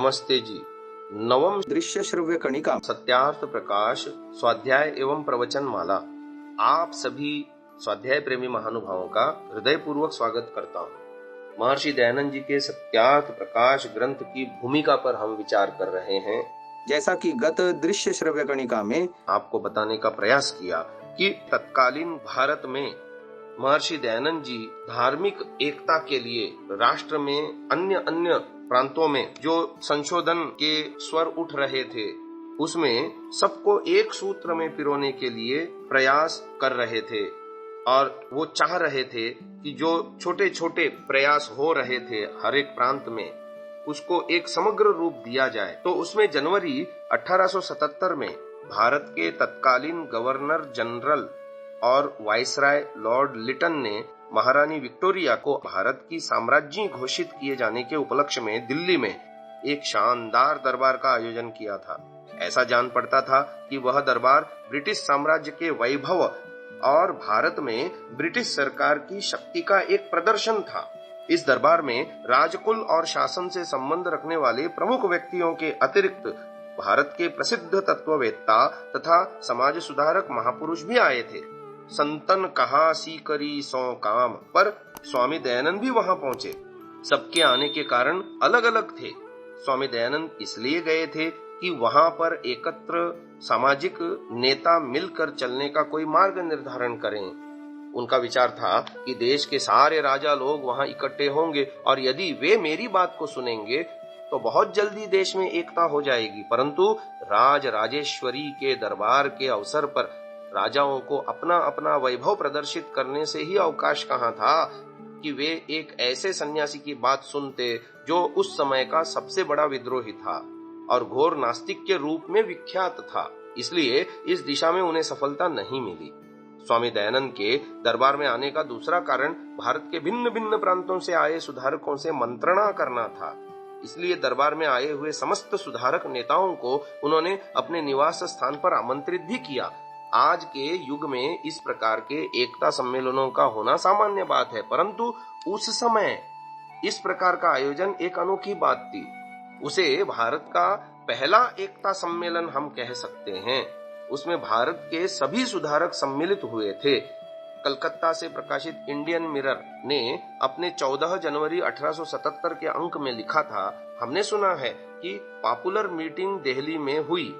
नमस्ते जी। नवम दृश्य श्रव्य कणिका सत्यार्थ प्रकाश स्वाध्याय एवं प्रवचन माला। आप सभी स्वाध्याय प्रेमी महानुभावों का हृदय पूर्वक स्वागत करता हूँ। महर्षि दयानंद जी के सत्यार्थ प्रकाश ग्रंथ की भूमिका पर हम विचार कर रहे हैं। जैसा कि गत दृश्य श्रव्य कणिका में आपको बताने का प्रयास किया कि तत्कालीन भारत में महर्षि दयानंद जी धार्मिक एकता के लिए राष्ट्र में अन्य प्रांतों में जो संशोधन के स्वर उठ रहे थे उसमें सबको एक सूत्र में पिरोने के लिए प्रयास कर रहे थे और वो चाह रहे थे कि जो छोटे छोटे प्रयास हो रहे थे हर एक प्रांत में उसको एक समग्र रूप दिया जाए। तो उसमें जनवरी 1877 में भारत के तत्कालीन गवर्नर जनरल और वाइसराय लॉर्ड लिटन ने महारानी विक्टोरिया को भारत की साम्राज्ञी घोषित किए जाने के उपलक्ष्य में दिल्ली में एक शानदार दरबार का आयोजन किया था। ऐसा जान पड़ता था कि वह दरबार ब्रिटिश साम्राज्य के वैभव और भारत में ब्रिटिश सरकार की शक्ति का एक प्रदर्शन था। इस दरबार में राजकुल और शासन से संबंध रखने वाले प्रमुख व्यक्तियों के अतिरिक्त भारत के प्रसिद्ध तत्ववेत्ता तथा समाज सुधारक महापुरुष भी आए थे। संतन कहा सीकरी सौ काम पर स्वामी दयानंद भी वहां पहुंचे। सबके आने के कारण अलग अलग थे। स्वामी दयानंद इसलिए गए थे कि वहां पर एकत्र सामाजिक नेता मिलकर चलने का कोई मार्ग निर्धारण करें। उनका विचार था कि देश के सारे राजा लोग वहां इकट्ठे होंगे और यदि वे मेरी बात को सुनेंगे तो बहुत जल्दी देश में एकता हो जाएगी। परंतु राज राजेश्वरी के दरबार के अवसर पर राजाओं को अपना अपना वैभव प्रदर्शित करने से ही अवकाश कहाँ था कि वे एक ऐसे सन्यासी की बात सुनते जो उस समय का सबसे बड़ा विद्रोही था और घोर नास्तिक के रूप में विख्यात था। इसलिए इस दिशा में उन्हें सफलता नहीं मिली। स्वामी दयानंद के दरबार में आने का दूसरा कारण भारत के भिन्न भिन्न प्रांतों से आए सुधारकों से मंत्रणा करना था। इसलिए दरबार में आए हुए समस्त सुधारक नेताओं को उन्होंने अपने निवास स्थान पर आमंत्रित भी किया। आज के युग में इस प्रकार के एकता सम्मेलनों का होना सामान्य बात है, परंतु उस समय इस प्रकार का आयोजन एक अनोखी बात थी। उसे भारत का पहला एकता सम्मेलन हम कह सकते हैं। उसमें भारत के सभी सुधारक सम्मिलित हुए थे। कलकत्ता से प्रकाशित इंडियन मिरर ने अपने 14 जनवरी 1877 के अंक में लिखा था, हमने सुना है कि पॉपुलर मीटिंग दिल्ली में हुई।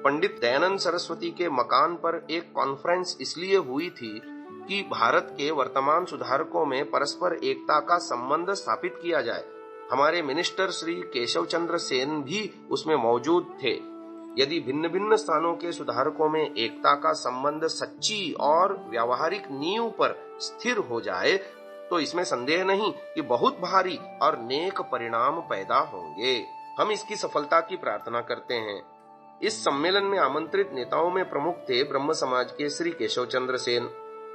पंडित दयानंद सरस्वती के मकान पर एक कॉन्फ्रेंस इसलिए हुई थी कि भारत के वर्तमान सुधारकों में परस्पर एकता का संबंध स्थापित किया जाए। हमारे मिनिस्टर श्री केशव चंद्र सेन भी उसमें मौजूद थे। यदि भिन्न भिन्न स्थानों के सुधारकों में एकता का संबंध सच्ची और व्यावहारिक नींव पर स्थिर हो जाए तो इसमें संदेह नहीं कि बहुत भारी और नेक परिणाम पैदा होंगे। हम इसकी सफलता की प्रार्थना करते हैं। इस सम्मेलन में आमंत्रित नेताओं में प्रमुख थे ब्रह्म समाज के श्री केशव चंद्र सेन,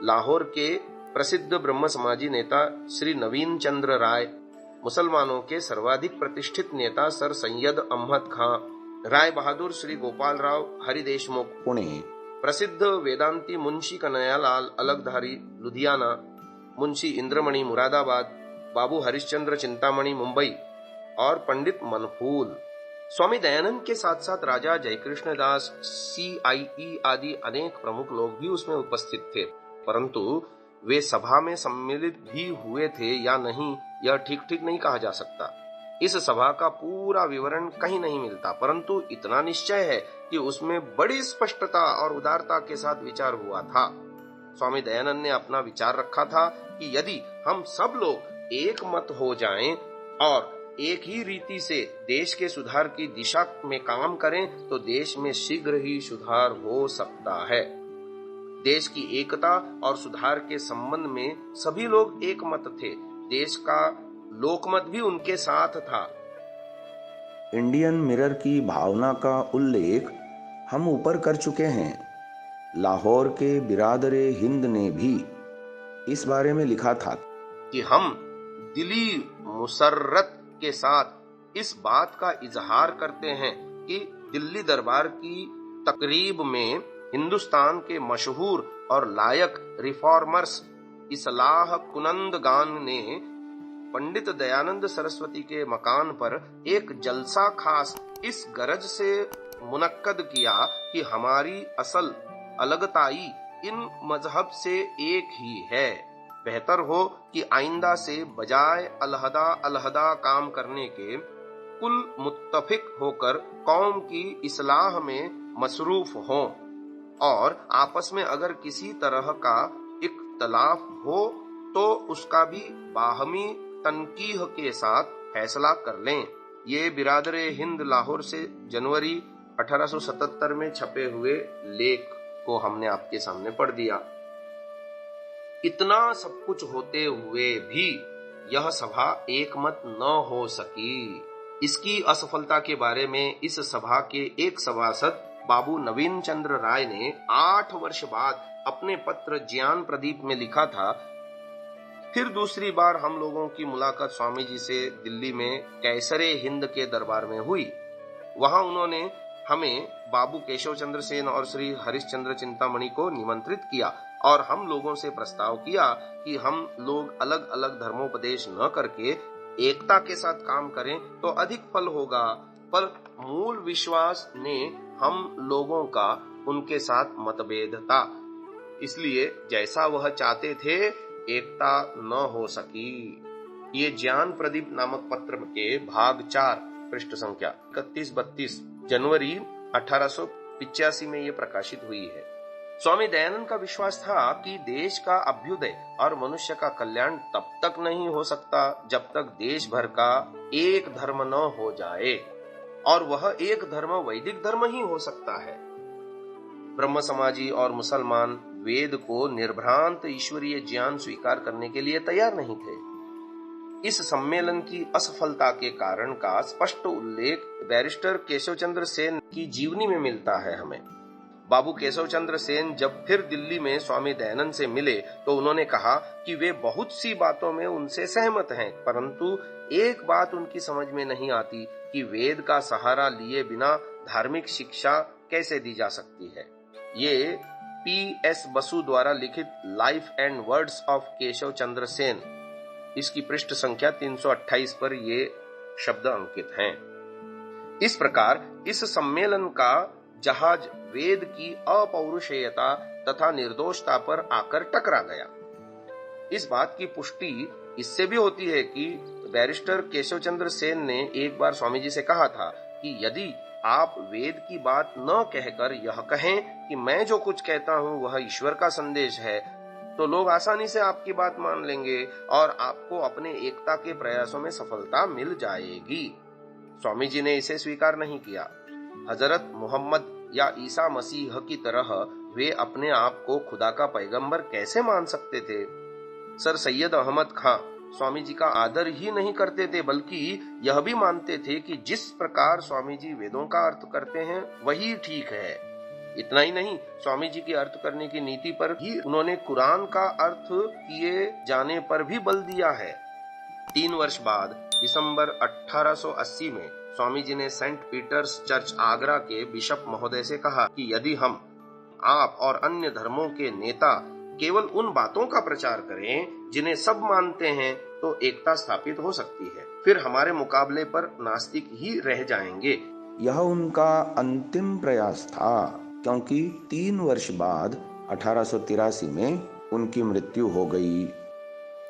लाहौर के प्रसिद्ध ब्रह्म समाजी नेता श्री नवीन चंद्र राय, मुसलमानों के सर्वाधिक प्रतिष्ठित नेता सर सैयद अहमद खां, राय बहादुर श्री गोपाल राव हरि देशमुख पुणे, प्रसिद्ध वेदांती मुंशी कन्हैयालाल अलगधारी लुधियाना, मुंशी इंद्रमणि मुरादाबाद, बाबू हरिश्चंद्र चिंतामणि मुंबई और पंडित मनफूल। स्वामी दयानंद के साथ साथ राजा जयकृष्ण दास, CIE आदि अनेक प्रमुख लोग भी उसमें उपस्थित थे। परंतु वे सभा में सम्मिलित भी हुए थे या नहीं यह ठीक नहीं कहा जा सकता। इस सभा का पूरा विवरण कहीं नहीं मिलता, परंतु इतना निश्चय है कि उसमें बड़ी स्पष्टता और उदारता के साथ विचार हुआ था। स्वामी दयानंद ने अपना विचार रखा था कि यदि हम सब लोग एक मत हो जाएं और एक ही रीति से देश के सुधार की दिशा में काम करें तो देश में शीघ्र ही सुधार हो सकता है। देश की एकता और सुधार के संबंध में सभी लोग एक मत थे। देश का लोकमत भी उनके साथ था। इंडियन मिरर की भावना का उल्लेख हम ऊपर कर चुके हैं। लाहौर के बिरादरे हिंद ने भी इस बारे में लिखा था कि हम दिली मुसर्रत के साथ इस बात का इजहार करते हैं कि दिल्ली दरबार की तकरीब में हिंदुस्तान के मशहूर और लायक रिफॉर्मर्स इसलाह कुनंदगान ने पंडित दयानंद सरस्वती के मकान पर एक जलसा खास इस गरज से मुनक्कद किया कि हमारी असल अलगताई इन मजहब से एक ही है। बेहतर हो कि आइंदा से बजाय अलहदा अलहदा काम करने के कुल मुत्तफिक होकर कौम की इस्लाह में मसरूफ हों और आपस में अगर किसी तरह का इख्तलाफ हो तो उसका भी बाहमी तनकीह के साथ फैसला कर लें। ये बिरादरे हिंद लाहौर से जनवरी 1877 में छपे हुए लेख को हमने आपके सामने पढ़ दिया। इतना सब कुछ होते हुए भी यह सभा एकमत न हो सकी। इसकी असफलता के बारे में इस सभा के एक सभासद बाबू नवीन चंद्र राय ने 8 वर्ष बाद अपने पत्र ज्ञान प्रदीप में लिखा था। फिर दूसरी बार हम लोगों की मुलाकात स्वामी जी से दिल्ली में कैसरे हिंद के दरबार में हुई। वहां उन्होंने हमें बाबू केशव चंद्र सेन और श्री हरिश्चंद्र चिंतामणि को निमंत्रित किया और हम लोगों से प्रस्ताव किया कि हम लोग अलग अलग धर्मोपदेश न करके एकता के साथ काम करें तो अधिक फल होगा। पर मूल विश्वास ने हम लोगों का उनके साथ मतभेद था, इसलिए जैसा वह चाहते थे एकता न हो सकी। ये ज्ञान प्रदीप नामक पत्र के भाग 4 पृष्ठ संख्या 31-32 जनवरी 1885 में ये प्रकाशित हुई है। स्वामी दयानंद का विश्वास था कि देश का अभ्युदय और मनुष्य का कल्याण तब तक नहीं हो सकता जब तक देश भर का एक धर्म न हो जाए, और वह एक धर्म वैदिक धर्म ही हो सकता है। ब्रह्म समाजी और मुसलमान वेद को निर्भ्रांत ईश्वरीय ज्ञान स्वीकार करने के लिए तैयार नहीं थे। इस सम्मेलन की असफलता के कारण का स्पष्ट उल्लेख बैरिस्टर केशव चंद्र सेन की जीवनी में मिलता है हमें। बाबू केशव चंद्र सेन जब फिर दिल्ली में स्वामी दयानंद से मिले तो उन्होंने कहा कि वे बहुत सी बातों में उनसे सहमत हैं, परंतु एक बात उनकी समझ में नहीं आती कि वेद का सहारा लिए बिना धार्मिक शिक्षा कैसे दी जा सकती है। ये P.S. बसु द्वारा लिखित life and words of Keshav Chandra Sen, इसकी पृष्ठ संख्या 328 पर ये शब्द अंकित हैं। इस प्रकार इस सम्मेलन का जहाज वेद की अपौरुषेयता तथा निर्दोषता पर आकर टकरा गया। इस बात की पुष्टि इससे भी होती है कि बैरिस्टर केशव चंद्र सेन ने एक बार स्वामी जी से कहा था कि यदि आप वेद की बात न कहकर यह कहें कि मैं जो कुछ कहता हूँ वह ईश्वर का संदेश है, तो लोग आसानी से आपकी बात मान लेंगे और आपको अपने एकता के प्रयासों में सफलता मिल जाएगी। स्वामी जी ने इसे स्वीकार नहीं किया। हजरत मोहम्मद या ईसा मसीह की तरह वे अपने आप को खुदा का पैगंबर कैसे मान सकते थे। सर सैयद अहमद खां स्वामी जी का आदर ही नहीं करते थे, बल्कि यह भी मानते थे कि जिस प्रकार स्वामी जी वेदों का अर्थ करते हैं वही ठीक है। इतना ही नहीं, स्वामी जी की अर्थ करने की नीति पर ही उन्होंने कुरान का अर्थ किए जाने पर भी बल दिया है। 3 वर्ष बाद दिसंबर 1880 में स्वामी जी ने सेंट पीटर्स चर्च आगरा के बिशप महोदय से कहा कि यदि हम, आप और अन्य धर्मों के नेता केवल उन बातों का प्रचार करें जिन्हें सब मानते हैं तो एकता स्थापित हो सकती है, फिर हमारे मुकाबले पर नास्तिक ही रह जाएंगे। यह उनका अंतिम प्रयास था, क्योंकि 3 वर्ष बाद 1883 में उनकी मृत्यु हो गई।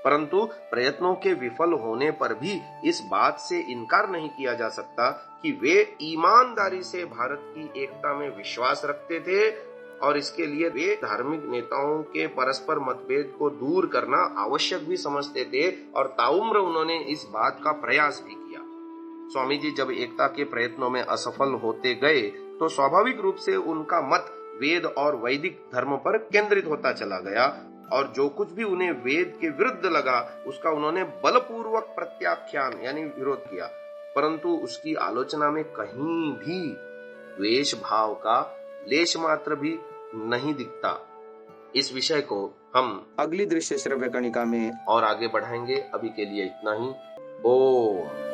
परंतु प्रयत्नों के विफल होने पर भी इस बात से इनकार नहीं किया जा सकता कि वे ईमानदारी से भारत की एकता में विश्वास रखते थे और इसके लिए वे धार्मिक नेताओं के परस्पर मतभेद को दूर करना आवश्यक भी समझते थे और ताउम्र उन्होंने इस बात का प्रयास भी किया। स्वामी जी जब एकता के प्रयत्नों में असफल होते गए तो स्वाभाविक रूप से उनका मत वेद और वैदिक धर्म पर केंद्रित होता चला गया और जो कुछ भी उन्हें वेद के विरुद्ध लगा उसका उन्होंने बलपूर्वक प्रत्याख्यान यानी विरोध किया, परंतु उसकी आलोचना में कहीं भी द्वेष भाव का लेश मात्र भी नहीं दिखता। इस विषय को हम अगली दृश्य श्रव्य कणिका में और आगे बढ़ाएंगे। अभी के लिए इतना ही। ओम।